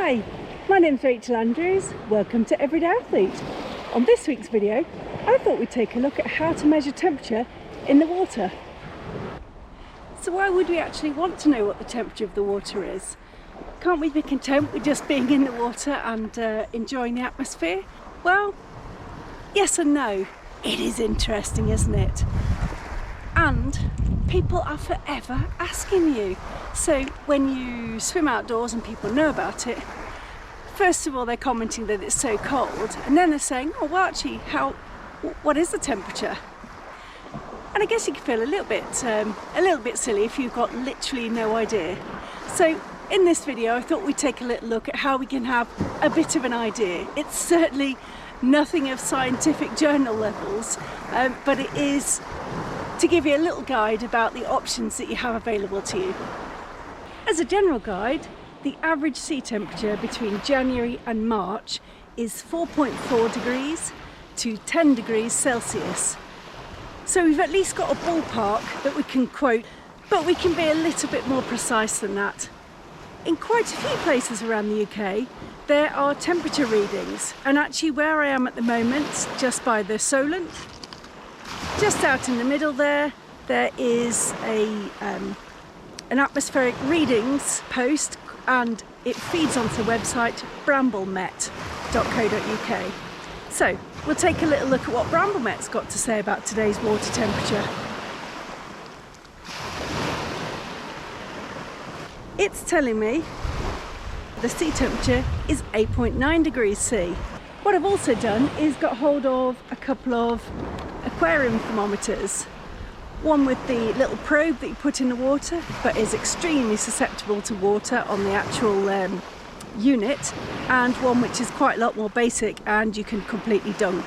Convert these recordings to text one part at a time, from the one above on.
Hi, my name's Rachel Andrews. Welcome to Everyday Athlete. On this week's video, I thought we'd take a look at how to measure temperature in the water. So why would we actually want to know what the temperature of the water is? Can't we be content with just being in the water and enjoying the atmosphere? Well, yes and no. It is interesting, isn't it? And people are forever asking you. So when you swim outdoors and people know about it, first of all they're commenting that it's so cold, and then they're saying, oh well, actually, what is the temperature? And I guess you can feel a little bit silly if you've got literally no idea. So in this video I thought we'd take a little look at how we can have a bit of an idea. It's certainly nothing of scientific journal levels, but it is to give you a little guide about the options that you have available to you. As a general guide, the average sea temperature between January and March is 4.4 degrees to 10 degrees Celsius. So we've at least got a ballpark that we can quote, but we can be a little bit more precise than that. In quite a few places around the UK, there are temperature readings, and actually where I am at the moment, just by the Solent, just out in the middle there is an atmospheric readings post, and it feeds onto the website bramblemet.co.uk. So we'll take a little look at what Bramblemet's got to say about today's water temperature. It's telling me the sea temperature is 8.9 degrees C. What I've also done is got hold of a couple of aquarium thermometers. One with the little probe that you put in the water, but is extremely susceptible to water on the actual unit, and one which is quite a lot more basic and you can completely dunk.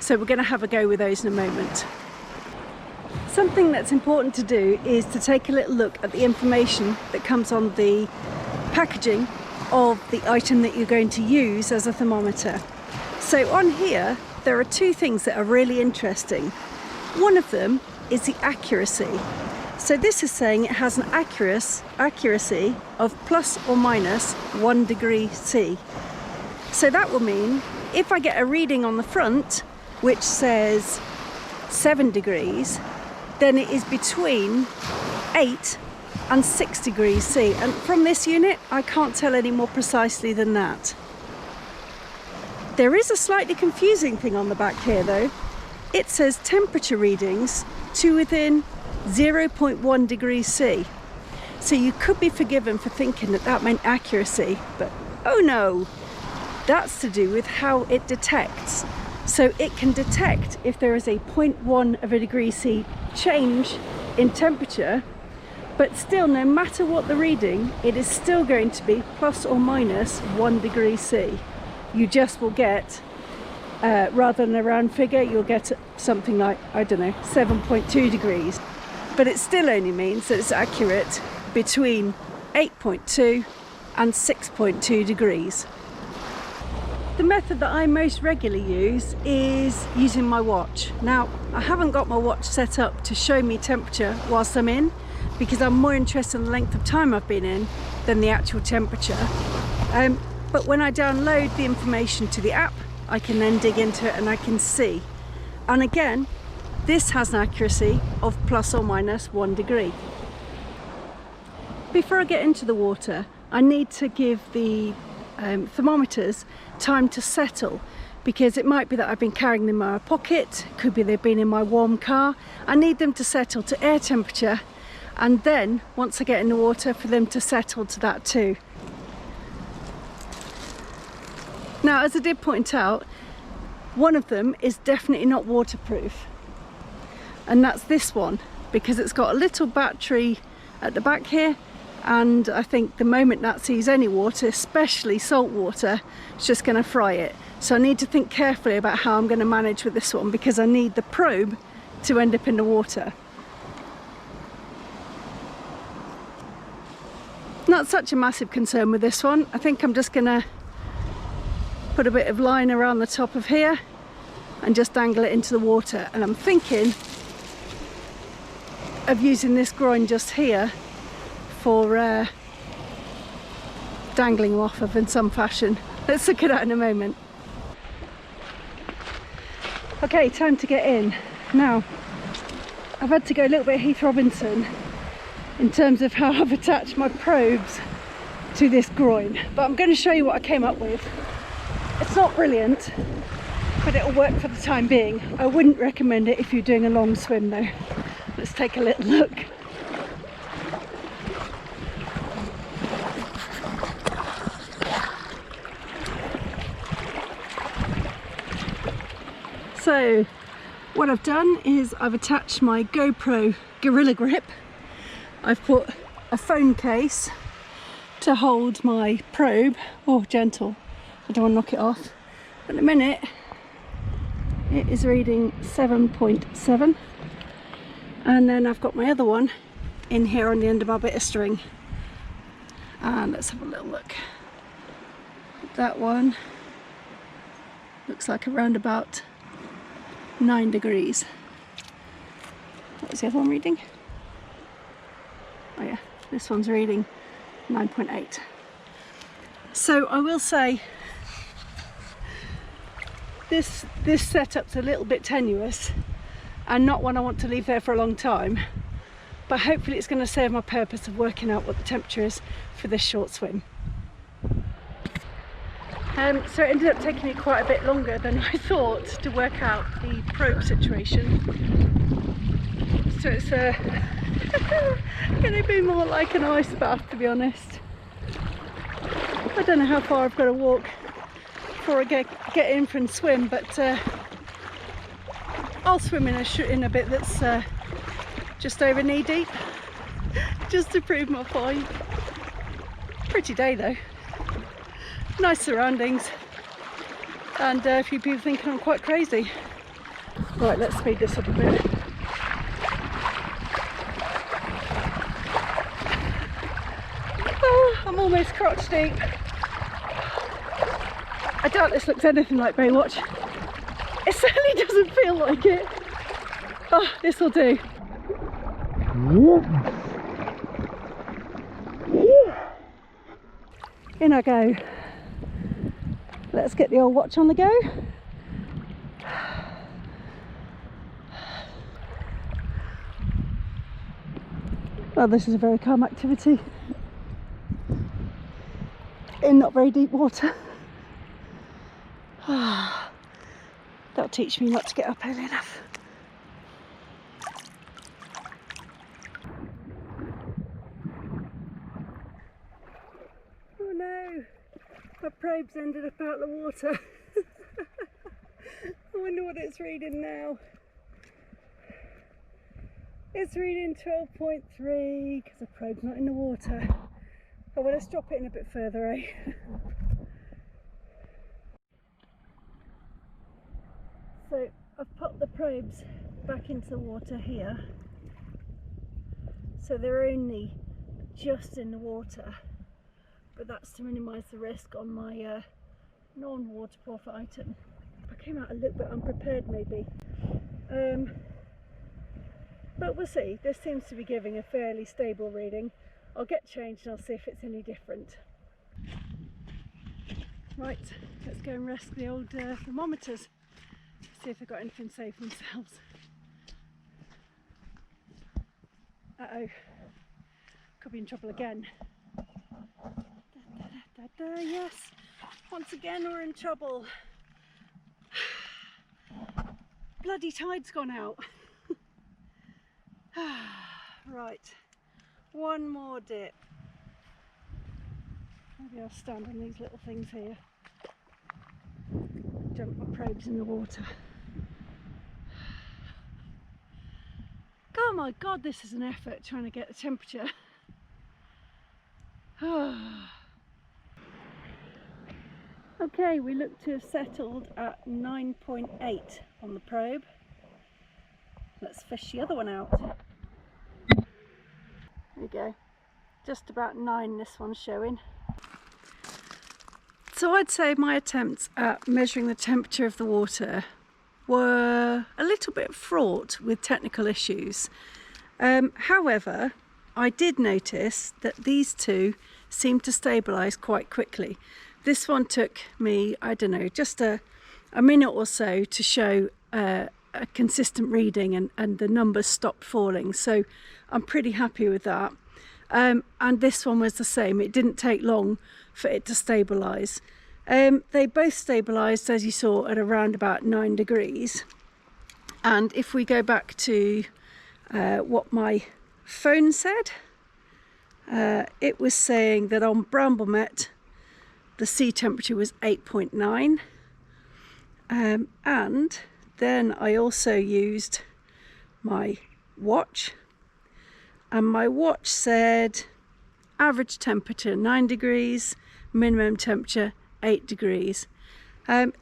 So we're going to have a go with those in a moment. Something that's important to do is to take a little look at the information that comes on the packaging of the item that you're going to use as a thermometer. So on here there are two things that are really interesting. One of them is the accuracy. So this is saying it has an accuracy of plus or minus 1 degree C. So that will mean if I get a reading on the front which says 7 degrees, then it is between 8 and 6 degrees C. And from this unit, I can't tell any more precisely than that. There is a slightly confusing thing on the back here though. It says temperature readings to within 0.1 degrees C. So you could be forgiven for thinking that that meant accuracy, but oh no, that's to do with how it detects. So it can detect if there is a 0.1 of a degree C change in temperature, but still, no matter what the reading, it is still going to be plus or minus 1 degree C. You just will get, rather than a round figure, you'll get something like, I don't know, 7.2 degrees. But it still only means that it's accurate between 8.2 and 6.2 degrees. The method that I most regularly use is using my watch. Now, I haven't got my watch set up to show me temperature whilst I'm in, because I'm more interested in the length of time I've been in than the actual temperature. But when I download the information to the app, I can then dig into it and I can see. And again, this has an accuracy of plus or minus 1 degree. Before I get into the water, I need to give the thermometers time to settle, because it might be that I've been carrying them in my pocket, could be they've been in my warm car. I need them to settle to air temperature, and then once I get in the water, for them to settle to that too. Now, as I did point out, one of them is definitely not waterproof, and that's this one, because it's got a little battery at the back here, and I think the moment that sees any water, especially salt water, it's just going to fry it. So I need to think carefully about how I'm going to manage with this one, because I need the probe to end up in the water. Not such a massive concern with this one. I think I'm just going to put a bit of line around the top of here and just dangle it into the water. And I'm thinking of using this groin just here for dangling them off of in some fashion. Let's look at that in a moment. Okay, time to get in. Now, I've had to go a little bit Heath Robinson in terms of how I've attached my probes to this groin, but I'm going to show you what I came up with. It's not brilliant, but it'll work for the time being. I wouldn't recommend it if you're doing a long swim though. Let's take a little look. So what I've done is I've attached my GoPro Gorilla Grip. I've put a phone case to hold my probe. Oh, gentle, I don't want to knock it off. At the minute it is reading 7.7, and then I've got my other one in here on the end of my bit of string, and let's have a little look. That one looks like around about 9 degrees. What was the other one reading? Oh yeah, this one's reading 9.8. So I will say this setup's a little bit tenuous and not one I want to leave there for a long time, but hopefully it's going to serve my purpose of working out what the temperature is for this short swim. So it ended up taking me quite a bit longer than I thought to work out the probe situation. So it's going to be more like an ice bath, to be honest. I don't know how far I've got to walk before I get in for a swim, but I'll swim in a bit that's just over knee deep, just to prove my point. Pretty day though. Nice surroundings, and a few people thinking I'm quite crazy. Right, let's speed this up a bit. Oh, I'm almost crotch deep. I doubt this looks anything like Baywatch. It certainly doesn't feel like it. Oh, this will do. In I go. Let's get the old watch on the go. Well, this is a very calm activity in not very deep water. That'll teach me not to get up early enough. Oh no, my probe's ended up out of the water. I wonder what it's reading now. It's reading 12.3 because the probe's not in the water. Oh well, let's drop it in a bit further, eh? So I've popped the probes back into the water here, so they're only just in the water, but that's to minimise the risk on my non-waterproof item. I came out a little bit unprepared maybe, but we'll see. This seems to be giving a fairly stable reading. I'll get changed and I'll see if it's any different. Right, let's go and rest the old thermometers. See if they've got anything to say for themselves. Uh-oh, could be in trouble again. Yes, once again we're in trouble. Bloody tide's gone out. Right, one more dip. Maybe I'll stand on these little things here. Dump my probes in the water. Oh my god, this is an effort trying to get the temperature. Okay, we look to have settled at 9.8 on the probe. Let's fish the other one out. There we go. Just about 9 this one's showing. So I'd say my attempts at measuring the temperature of the water were a little bit fraught with technical issues. However, I did notice that these two seemed to stabilize quite quickly. This one took me, I don't know, just a minute or so to show a consistent reading, and the numbers stopped falling, so I'm pretty happy with that. And this one was the same. It didn't take long for it to stabilize. They both stabilized, as you saw, at around about 9 degrees. And if we go back to what my phone said, it was saying that on Bramblemet the sea temperature was 8.9, and then I also used my watch, and my watch said average temperature 9 degrees, minimum temperature 8 degrees.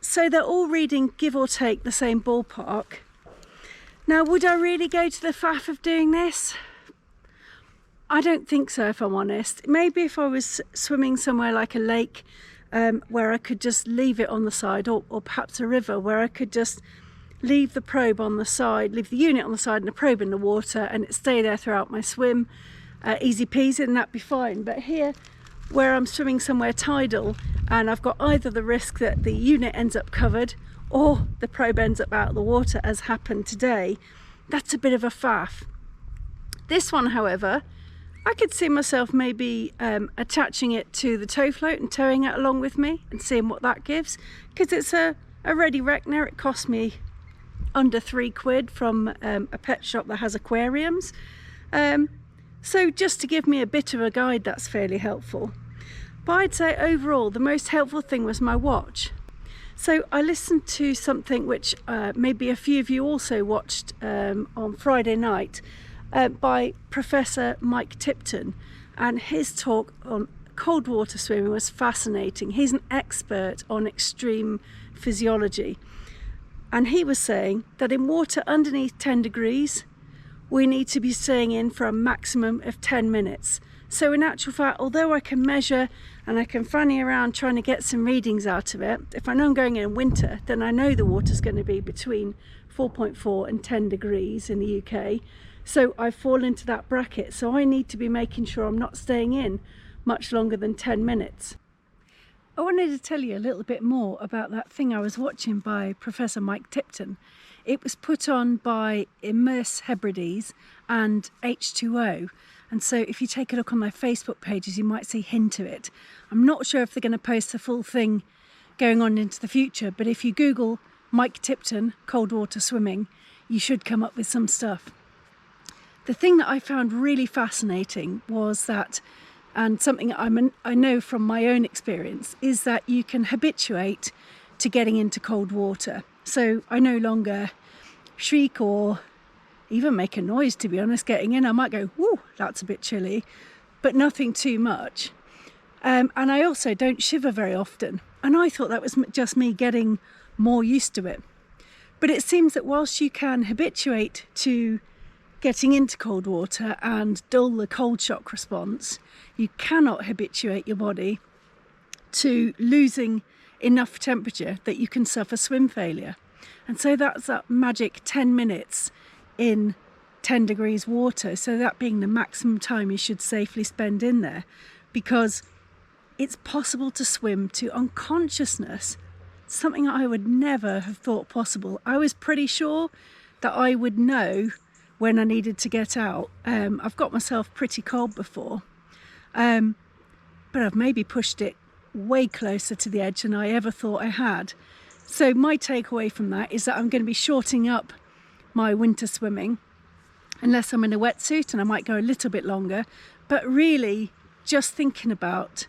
So they're all reading, give or take, the same ballpark. Now, would I really go to the faff of doing this? I don't think so, if I'm honest. Maybe if I was swimming somewhere like a lake, where I could just leave it on the side, or perhaps a river where I could just leave the probe on the side, leave the unit on the side and the probe in the water, and it stay there throughout my swim, easy peasy, and that'd be fine. But here, where I'm swimming somewhere tidal, and I've got either the risk that the unit ends up covered or the probe ends up out of the water, as happened today, that's a bit of a faff. This one, however, I could see myself maybe attaching it to the tow float and towing it along with me and seeing what that gives, because it's a ready reckoner. It cost me under £3 from a pet shop that has aquariums. So just to give me a bit of a guide, that's fairly helpful. But I'd say overall the most helpful thing was my watch. So I listened to something which maybe a few of you also watched on Friday night by Professor Mike Tipton, and his talk on cold water swimming was fascinating. He's an expert on extreme physiology, and he was saying that in water underneath 10 degrees we need to be staying in for a maximum of 10 minutes. So in actual fact, although I can measure and I can fanny around trying to get some readings out of it, if I know I'm going in winter, then I know the water's going to be between 4.4 and 10 degrees in the UK. So I fall into that bracket. So I need to be making sure I'm not staying in much longer than 10 minutes. I wanted to tell you a little bit more about that thing I was watching by Professor Mike Tipton. It was put on by Immerse Hebrides and H2O. And so if you take a look on their Facebook pages, you might see a hint of it. I'm not sure if they're going to post the full thing going on into the future, but if you Google Mike Tipton cold water swimming, you should come up with some stuff. The thing that I found really fascinating was that, and something I know from my own experience, is that you can habituate to getting into cold water. So I no longer shriek or even make a noise, to be honest, getting in. I might go, whoo, that's a bit chilly, but nothing too much. And I also don't shiver very often. And I thought that was just me getting more used to it. But it seems that whilst you can habituate to getting into cold water and dull the cold shock response, you cannot habituate your body to losing enough temperature that you can suffer swim failure. And so that's that magic 10 minutes in 10 degrees water, so that being the maximum time you should safely spend in there, because it's possible to swim to unconsciousness, something I would never have thought possible. I was pretty sure that I would know when I needed to get out. I've got myself pretty cold before, but I've maybe pushed it way closer to the edge than I ever thought I had. So my takeaway from that is that I'm going to be shortening up my winter swimming, unless I'm in a wetsuit, and I might go a little bit longer. But really just thinking about,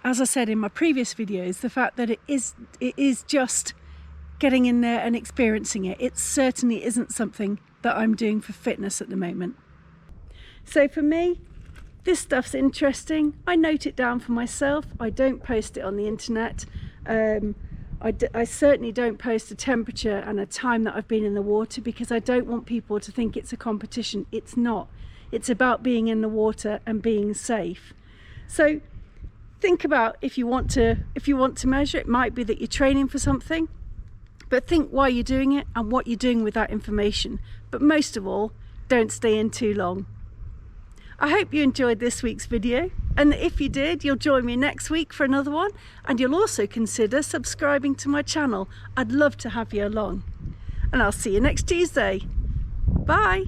as I said in my previous videos, the fact that it is just getting in there and experiencing it. It certainly isn't something that I'm doing for fitness at the moment. So for me, this stuff's interesting. I note it down for myself. I don't post it on the internet. I certainly don't post a temperature and a time that I've been in the water, because I don't want people to think it's a competition. It's not. It's about being in the water and being safe. So think about if you want to measure. It might be that you're training for something, but think why you're doing it and what you're doing with that information. But most of all, don't stay in too long. I hope you enjoyed this week's video. And if you did, you'll join me next week for another one, and you'll also consider subscribing to my channel. I'd love to have you along. And I'll see you next Tuesday. Bye.